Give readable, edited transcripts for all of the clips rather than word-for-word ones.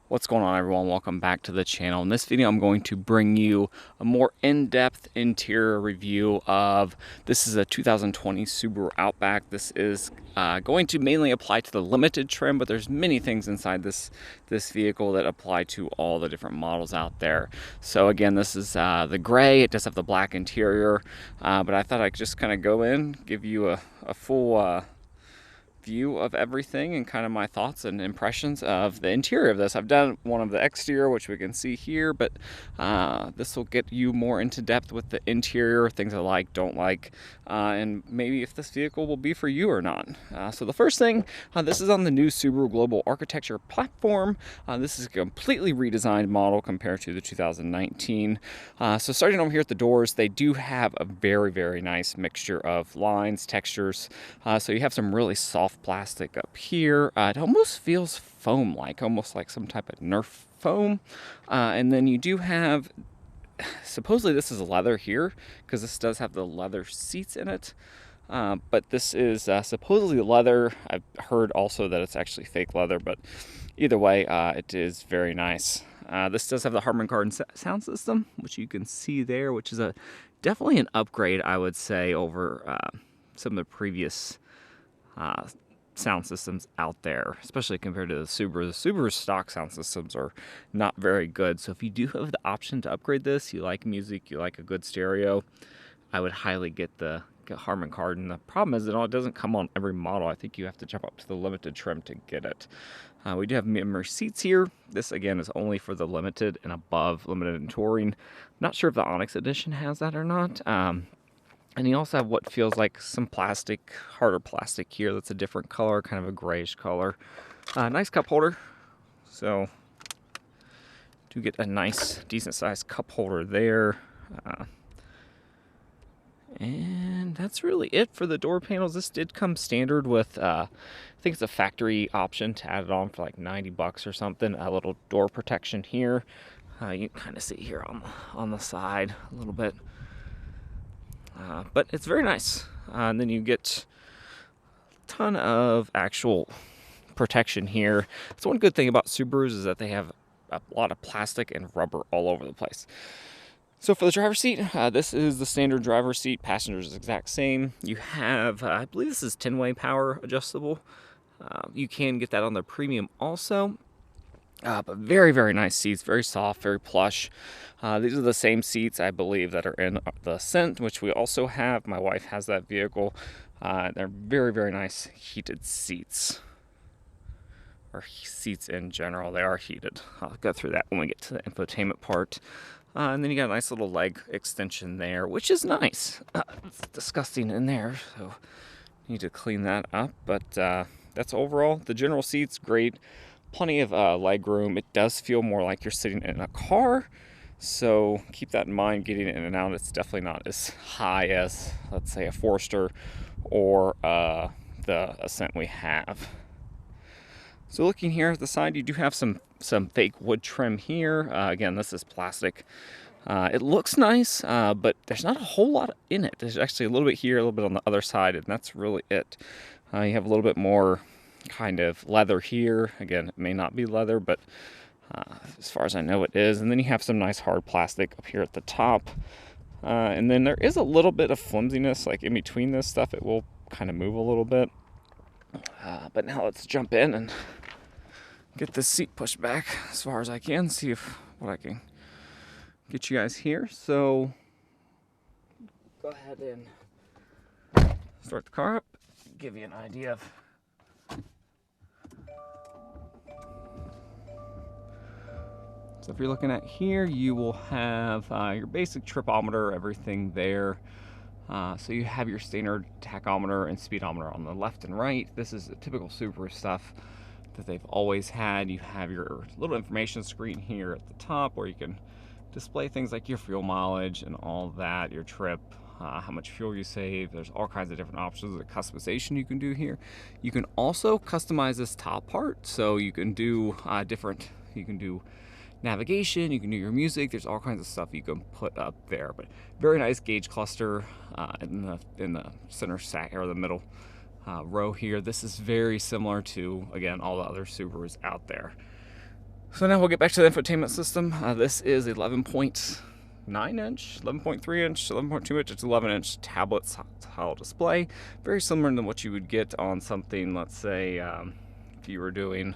What's going on, everyone? Welcome back to the channel. In this video I'm going to bring you a more in-depth interior review of this is a 2020 Subaru Outback. This is going to mainly apply to the limited trim, but there's many things inside this vehicle that apply to all the different models out there. So again, this is the gray. It does have the black interior, but I thought I'd just kind of go in, give you a full view of everything and kind of my thoughts and impressions of the interior of this. I've done one of the exterior, which we can see here, but this will get you more into depth with the interior, things I like, don't like, and maybe if this vehicle will be for you or not. So the first thing, this is on the new Subaru Global Architecture platform. This is a completely redesigned model compared to the 2019. So starting over here at the doors, they do have a very nice mixture of lines, textures. So you have some really soft plastic up here. It almost feels foam-like, almost like some type of Nerf foam. And then you do have, supposedly this is leather here, because this does have the leather seats in it. But this is supposedly leather. I've heard also that it's actually fake leather, but either way, it is very nice. This does have the Harman Kardon sound system, which you can see there, which is definitely an upgrade, I would say, over some of the previous sound systems out there, especially compared to the Subaru. The Subaru stock sound systems are not very good. So if you do have the option to upgrade this, you like music, you like a good stereo, I would highly get Harman Kardon. The problem is that it doesn't come on every model. I think you have to jump up to the limited trim to get it. We do have memory seats here. This again is only for the limited and above, limited and touring. Not sure if the Onyx edition has that or not. And you also have what feels like some plastic, harder plastic here that's a different color, kind of a grayish color. Nice cup holder. So do get a nice, decent sized cup holder there. And that's really it for the door panels. This did come standard with, I think it's a factory option to add it on for like 90 bucks or something. A little door protection here. You can kind of see here on the side a little bit. But it's very nice. And then you get a ton of actual protection here. That's one good thing about Subarus is that they have a lot of plastic and rubber all over the place. So for the driver's seat, this is the standard driver's seat. Passengers is the exact same. You have, I believe this is 10-way power adjustable. You can get that on the premium also. But very nice seats, very soft, very plush. These are the same seats, I believe, that are in the Ascent, which we also have. My wife has that vehicle. They're very nice heated seats. Or seats in general, they are heated. I'll go through that when we get to the infotainment part. And then you got a nice little leg extension there, which is nice. It's disgusting in there, so need to clean that up. But that's overall, the general seats, great. Plenty of leg room. It does feel more like you're sitting in a car, so keep that in mind getting in and out. It's definitely not as high as, let's say, a Forester or the Ascent we have. So looking here at the side, you do have some fake wood trim here. Again, this is plastic. It looks nice, but there's not a whole lot in it. There's actually a little bit here, a little bit on the other side, and that's really it. You have a little bit more kind of leather here. Again, it may not be leather, but as far as I know it is. And then you have some nice hard plastic up here at the top. And then there is a little bit of flimsiness, like in between this stuff. It will kind of move a little bit. But now let's jump in and get this seat pushed back as far as I can, see what I can get you guys here. So go ahead and start the car up, give you an idea of so if you're looking at here, you will have your basic tripometer, everything there. So you have your standard tachometer and speedometer on the left and right. This is a typical Subaru stuff that they've always had. You have your little information screen here at the top where you can display things like your fuel mileage and all that, your trip, how much fuel you save. There's all kinds of different options of customization you can do here. You can also customize this top part, so you can do you can do navigation, you can do your music. There's all kinds of stuff you can put up there. But very nice gauge cluster in the center stack or the middle row here. This is very similar to, again, all the other Subarus out there. So now we'll get back to the infotainment system. This is 11.9 inch, 11.3 inch, 11.2 inch, it's 11 inch tablet style display. Very similar to what you would get on something, let's say, if you were doing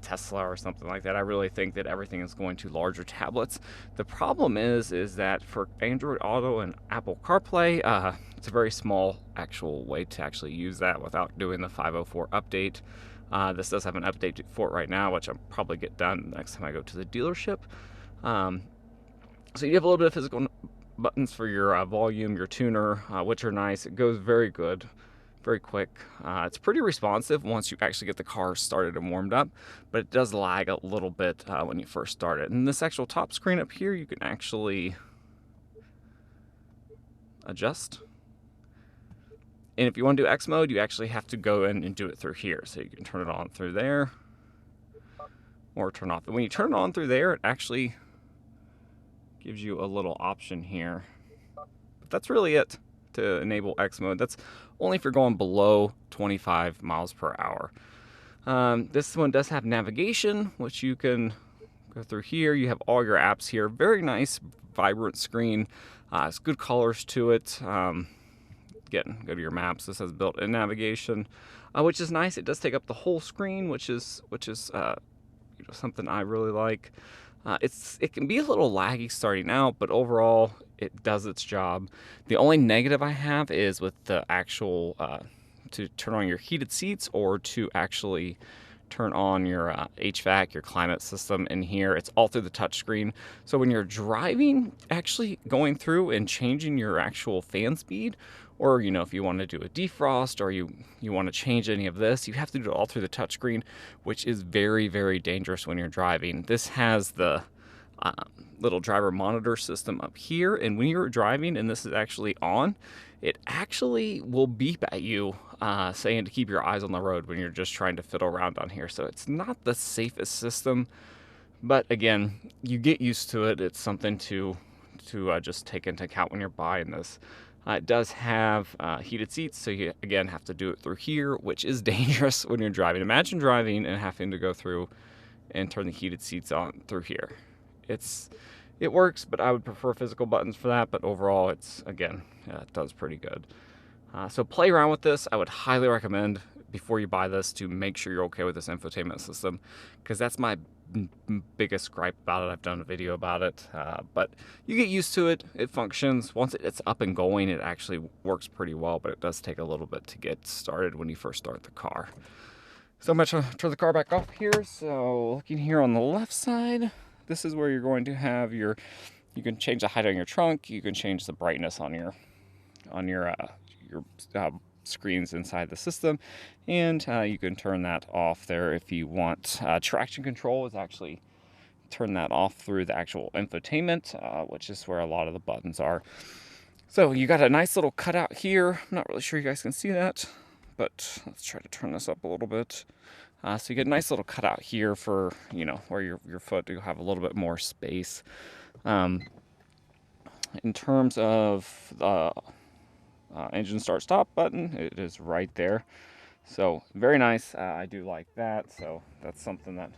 Tesla or something like that. I really think that everything is going to larger tablets. The problem is that for Android Auto and Apple CarPlay, it's a very small actual way to actually use that without doing the 504 update. This does have an update for it right now, which I'll probably get done next time I go to the dealership. So you have a little bit of physical buttons for your volume, your tuner, which are nice. It goes very good, very quick. It's pretty responsive once you actually get the car started and warmed up, but it does lag a little bit when you first start it. And this actual top screen up here, you can actually adjust. And if you want to do X mode, you actually have to go in and do it through here. So you can turn it on through there or turn off. And when you turn it on through there, it actually gives you a little option here. But that's really it to enable X mode. That's only if you're going below 25 miles per hour. This one does have navigation, which you can go through here. You have all your apps here. Very nice, vibrant screen. It's good colors to it. Again, go to your maps. This has built-in navigation, which is nice. It does take up the whole screen, which is something I really like. It can be a little laggy starting out, but overall it does its job. The only negative I have is with the actual to turn on your heated seats or to actually turn on your HVAC, your climate system in here. It's all through the touchscreen. So when you're driving, actually going through and changing your actual fan speed, or if you want to do a defrost or you want to change any of this, you have to do it all through the touchscreen, which is very, very dangerous when you're driving. This has the little driver monitor system up here, and when you're driving and this is actually on, it actually will beep at you saying to keep your eyes on the road when you're just trying to fiddle around on here. So it's not the safest system, but again, you get used to it. It's something to just take into account when you're buying this. It does have heated seats, so you again have to do it through here, which is dangerous when you're driving. Imagine driving and having to go through and turn the heated seats on through here. It works, but I would prefer physical buttons for that. But overall, it does pretty good. So play around with this. I would highly recommend before you buy this to make sure you're okay with this infotainment system, because that's my biggest gripe about it. I've done a video about it, but you get used to it. It functions. Once it's up and going, it actually works pretty well, but it does take a little bit to get started when you first start the car. So I'm going to turn the car back off here. So looking here on the left side, this is where you're going to have you can change the height on your trunk. You can change the brightness on your screens inside the system, and you can turn that off there if you want. Traction control is actually turn that off through the actual infotainment, which is where a lot of the buttons are. So you got a nice little cutout here. I'm not really sure you guys can see that, but let's try to turn this up a little bit. So you get a nice little cutout here for where your foot will have a little bit more space. In terms of the engine start stop button, it is right there. So very nice. I do like that. So that's something that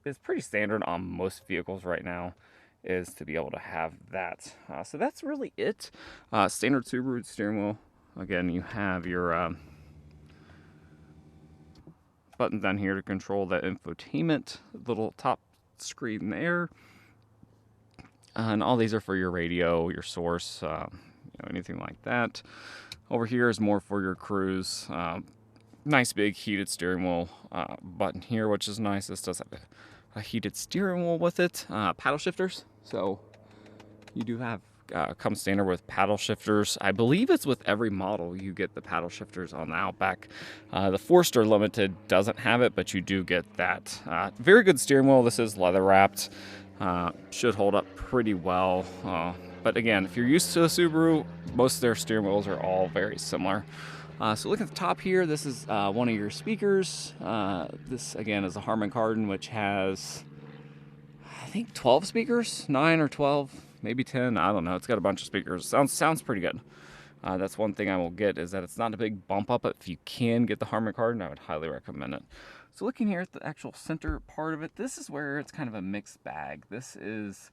is pretty standard on most vehicles right now, is to be able to have that. So that's really it. Standard Subaru steering wheel. Again, you have your buttons down here to control the infotainment, little top screen there. And all these are for your radio, your source, anything like that. Over here is more for your cruise. Nice big heated steering wheel button here, which is nice. This does have a heated steering wheel with it. Paddle shifters. So you do have come standard with paddle shifters. I believe it's with every model you get the paddle shifters on the Outback. The Forester Limited doesn't have it, but you do get that. Very good steering wheel. This is leather wrapped. Should hold up pretty well. But again, if you're used to a Subaru, most of their steering wheels are all very similar. So look at the top here. This is one of your speakers. This again is a Harman Kardon, which has, I think, 12 speakers, 9 or 12, maybe 10. I don't know. It's got a bunch of speakers. Sounds pretty good. That's one thing I will get, is that it's not a big bump up. If you can get the Harman Kardon, I would highly recommend it. So looking here at the actual center part of it, this is where it's kind of a mixed bag. This is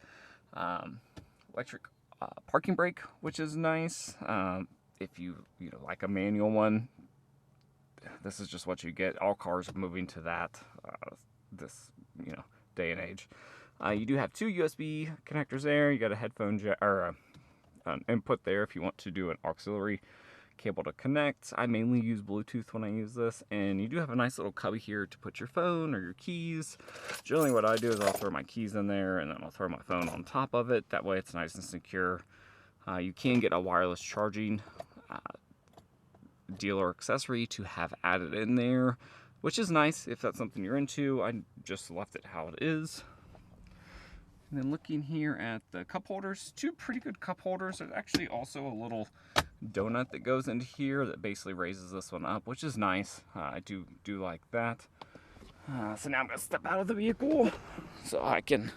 electric parking brake, which is nice. If you like a manual one, this is just what you get. All cars are moving to that this day and age. You do have 2 USB connectors there. You got a headphone jack, or an input there if you want to do an auxiliary cable to connect. I mainly use Bluetooth when I use this, and you do have a nice little cubby here to put your phone or your keys. Generally what I do is I'll throw my keys in there, and then I'll throw my phone on top of it. That way it's nice and secure. You can get a wireless charging dealer accessory to have added in there, which is nice if that's something you're into. I just left it how it is. And then looking here at the cup holders, 2 pretty good cup holders. There's actually also a little donut that goes into here that basically raises this one up, which is nice. I do like that. So now I'm gonna step out of the vehicle so I can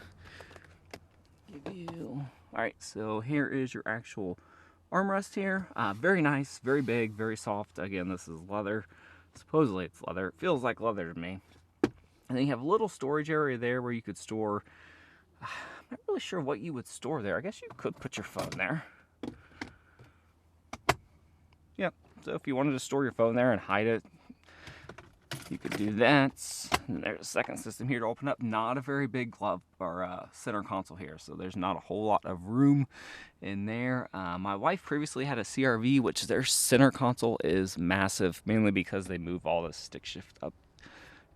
give you. All right, so here is your actual armrest here. Very nice, very big, very soft. Again, this is leather. Supposedly it's leather. It feels like leather to me. And then you have a little storage area there where you could store. I'm not really sure what you would store there. I guess you could put your phone there. Yep. So if you wanted to store your phone there and hide it, you could do that. And there's a second system here to open up. Not a very big glove or center console here, so there's not a whole lot of room in there. My wife previously had a CRV, which their center console is massive, mainly because they move all the stick shift up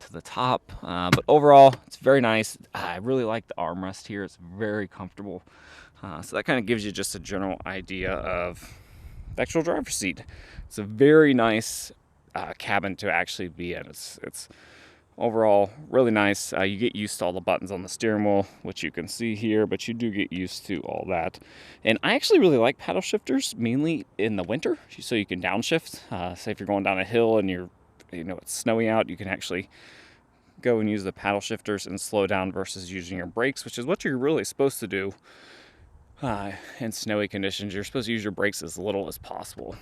to the top. But overall, it's very nice. I really like the armrest here. It's very comfortable. So that kind of gives you just a general idea of the actual driver's seat. It's a very nice cabin to actually be in. It's overall really nice. You get used to all the buttons on the steering wheel, which you can see here, but you do get used to all that. And I actually really like paddle shifters, mainly in the winter, so you can downshift. Say if you're going down a hill and it's snowy out, you can actually go and use the paddle shifters and slow down versus using your brakes, which is what you're really supposed to do in snowy conditions. You're supposed to use your brakes as little as possible.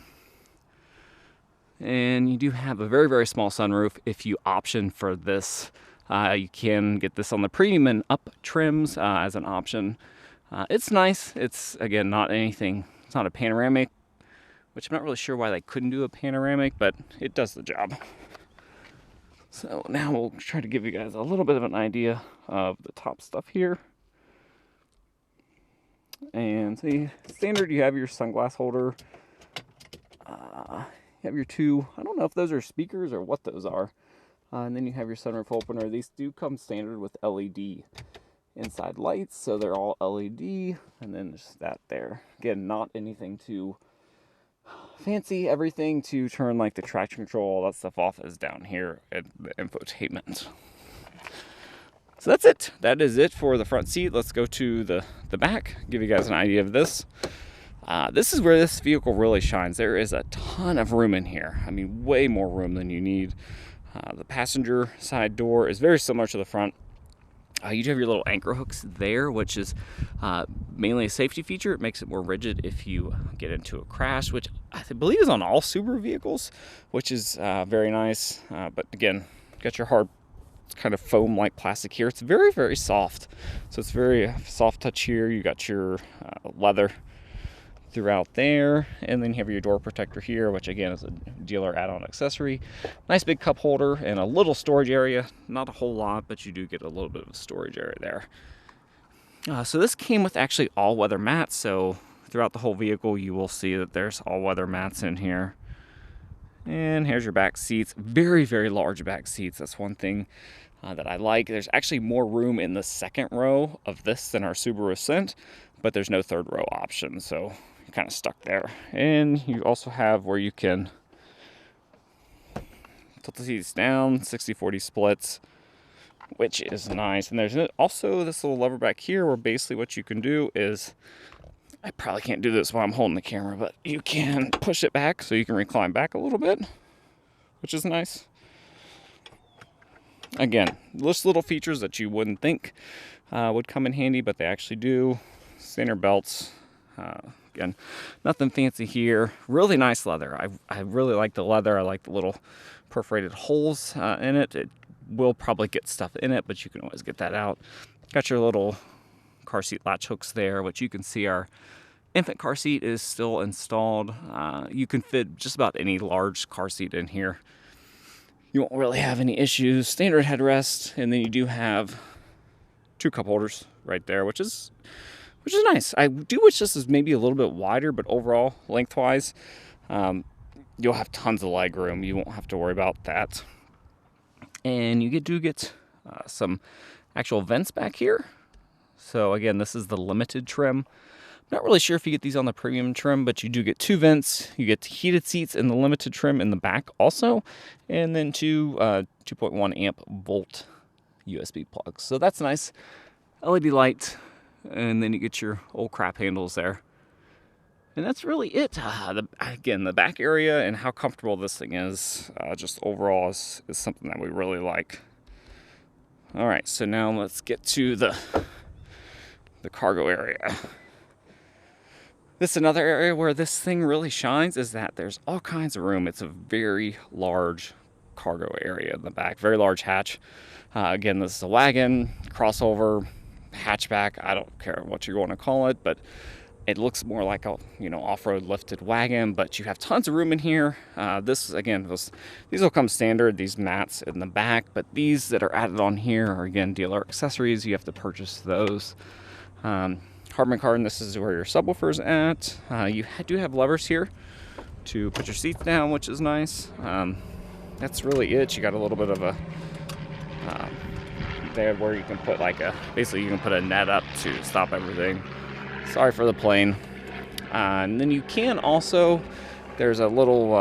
And you do have a very, very small sunroof. If you option for this, you can get this on the premium and up trims as an option. It's nice. It's, again, not anything. It's not a panoramic, which I'm not really sure why they couldn't do a panoramic, but it does the job. So now we'll try to give you guys a little bit of an idea of the top stuff here. And see, standard, you have your sunglass holder. You have your 2, I don't know if those are speakers or what those are. And then you have your sunroof opener. These do come standard with LED inside lights, so they're all LED. And then there's that there. Again, not anything too fancy. Everything to turn like the traction control, all that stuff off is down here at the infotainment. So that's it. That is it for the front seat. Let's go to the back, give you guys an idea of this. This is where this vehicle really shines. There is a ton of room in here. I mean, way more room than you need. The passenger side door is very similar to the front. You do have your little anchor hooks there, which is mainly a safety feature. It makes it more rigid if you get into a crash, which I believe is on all Subaru vehicles, which is very nice. But again, got your hard kind of foam-like plastic here. It's very, very soft. So it's very soft touch here. You got your leather throughout there, and then you have your door protector here, which again is a dealer add-on accessory. Nice big cup holder and a little storage area. Not a whole lot, but you do get a little bit of a storage area there. So this came with actually all-weather mats, so throughout the whole vehicle you will see that there's all-weather mats in here. And here's your back seats. Very, very large back seats. That's one thing that I like. There's actually more room in the second row of this than our Subaru Ascent, but there's no third row option, so you're kind of stuck there. And you also have where you can tilt the seats down, 60-40 splits, which is nice. And there's also this little lever back here where basically what you can do is, I probably can't do this while I'm holding the camera, but you can push it back so you can recline back a little bit, which is nice. Again, just little features that you wouldn't think would come in handy, but they actually do. Standard belts, Again, nothing fancy here. Really nice leather. I really like the leather. I like the little perforated holes in it. It will probably get stuff in it, but you can always get that out. Got your little car seat latch hooks there, which you can see our infant car seat is still installed. You can fit just about any large car seat in here. You won't really have any issues. Standard headrest, and then you do have 2 cup holders right there, which is nice. I do wish this is maybe a little bit wider, but overall, lengthwise, you'll have tons of leg room. You won't have to worry about that. And you do get some actual vents back here. So again, this is the limited trim. Not really sure if you get these on the premium trim, but you do get 2 vents. You get heated seats in the limited trim in the back also, and then 2 2.1 amp volt USB plugs. So that's nice. LED light, and then you get your old crap handles there. And that's really it. Again, the back area and how comfortable this thing is, just overall is something that we really like. All right, so now let's get to the cargo area. This is another area where this thing really shines, is that there's all kinds of room. It's a very large cargo area in the back, very large hatch. Again, this is a wagon, crossover, hatchback. I don't care what you want to call it, but it looks more like a off-road lifted wagon. But you have tons of room in here. These will come standard, these mats in the back, but these that are added on here are again dealer accessories. You have to purchase those. Harman Kardon, this is where your subwoofer's at. You do have levers here to put your seats down, which is nice. That's really it. You got a little bit of a there where you can put basically you can put a net up to stop everything. Sorry for the plane. And then you can also, there's a little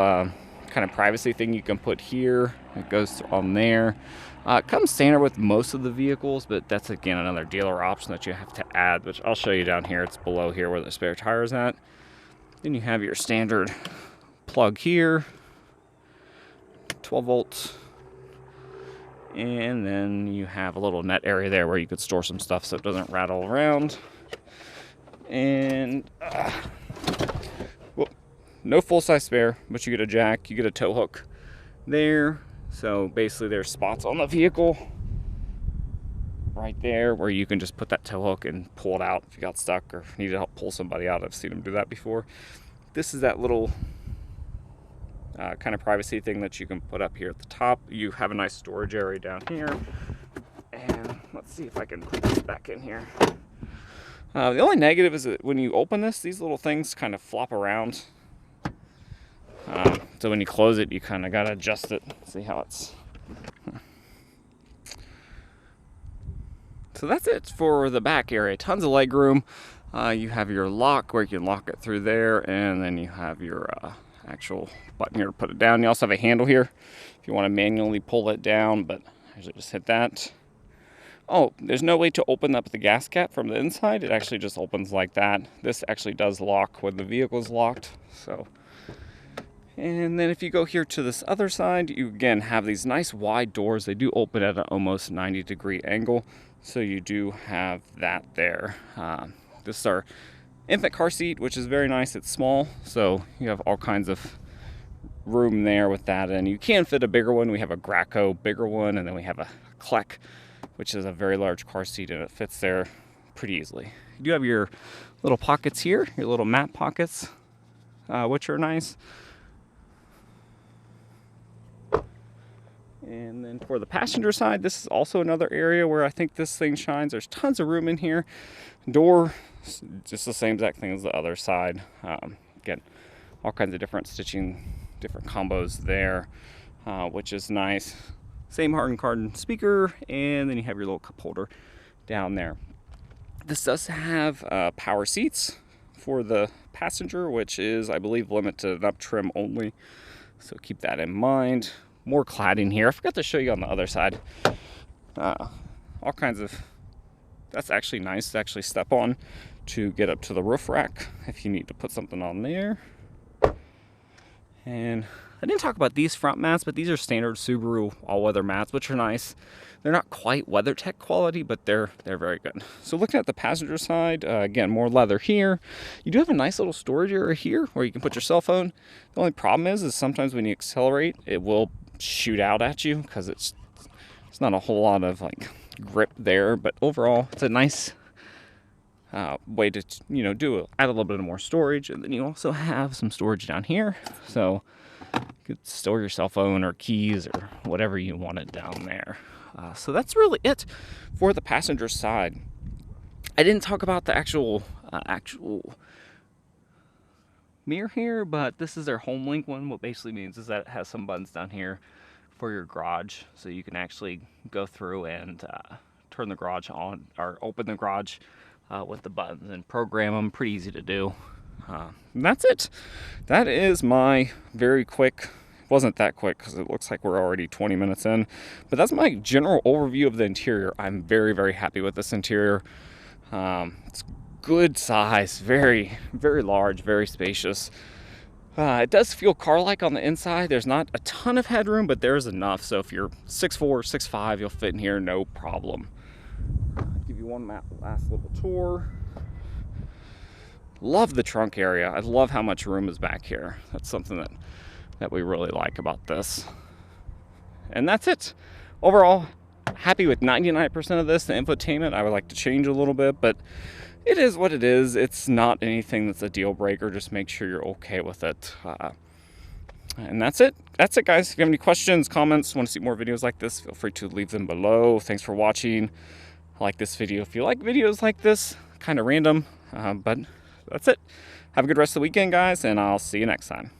kind of privacy thing you can put here. It goes on there. It comes standard with most of the vehicles, but that's again another dealer option that you have to add, which I'll show you down here. It's below here where the spare tire is at. Then you have your standard plug here, 12 volts. And then you have a little net area there where you could store some stuff so it doesn't rattle around. And well, no full-size spare, but you get a jack, you get a tow hook there. So basically there's spots on the vehicle right there where you can just put that tow hook and pull it out if you got stuck or need to help pull somebody out. I've seen them do that before. This is that little kind of privacy thing that you can put up here at the top. You have a nice storage area down here. And let's see if I can put this back in here. The only negative is that when you open this, these little things kind of flop around. So when you close it, you kind of got to adjust it. See how it's... So that's it for the back area. Tons of leg room. You have your lock where you can lock it through there, and then you have your actual button here to put it down. You also have a handle here if you want to manually pull it down, but I usually just hit that. Oh, there's no way to open up the gas cap from the inside. It actually just opens like that. This actually does lock when the vehicle is locked. So, and then if you go here to this other side, you again have these nice wide doors. They do open at an almost 90-degree angle. So you do have that there. This is our infant car seat, which is very nice. It's small, so you have all kinds of room there with that. And you can fit a bigger one. We have a Graco bigger one, and then we have a Kleck, which is a very large car seat, and it fits there pretty easily. You do have your little pockets here, your little mat pockets, which are nice. And then for the passenger side, this is also another area where I think this thing shines. There's tons of room in here. Door, just the same exact thing as the other side. Again, all kinds of different stitching, different combos there, which is nice. Same Harman Kardon speaker, and then you have your little cup holder down there. This does have power seats for the passenger, which is, I believe, limited up trim only. So keep that in mind. More cladding here. I forgot to show you on the other side. All kinds of, that's actually nice to actually step on to get up to the roof rack if you need to put something on there. And I didn't talk about these front mats, but these are standard Subaru all-weather mats, which are nice. They're not quite WeatherTech quality, but they're very good. So looking at the passenger side, again, more leather here. You do have a nice little storage area here where you can put your cell phone. The only problem is sometimes when you accelerate, it will shoot out at you because it's not a whole lot of like grip there. But overall, it's a nice way to add a little bit more storage. And then you also have some storage down here, so you could store your cell phone or keys or whatever you wanted down there. So that's really it for the passenger side. I didn't talk about the actual mirror here, but this is their home link one. What basically means is that it has some buttons down here for your garage, so you can actually go through and turn the garage on or open the garage with the buttons and program them. Pretty easy to do. And that's it. That is my very quick, wasn't that quick because it looks like we're already 20 minutes in, but that's my general overview of the interior. I'm very happy with this interior. It's good size, very large, very spacious. It does feel car-like on the inside. There's not a ton of headroom, but there's enough, so if you're 6'4", 6'5", you'll fit in here no problem. Give you one last little tour. Love the trunk area. I love how much room is back here. That's something that we really like about this. And that's it. Overall, happy with 99% of this. The infotainment I would like to change a little bit, but it is what it is. It's not anything that's a deal breaker. Just make sure you're okay with it. And that's it. That's it, guys. If you have any questions, comments, want to see more videos like this, feel free to leave them below. Thanks for watching. Like this video if you like videos like this. Kind of random, but that's it. Have a good rest of the weekend, guys, and I'll see you next time.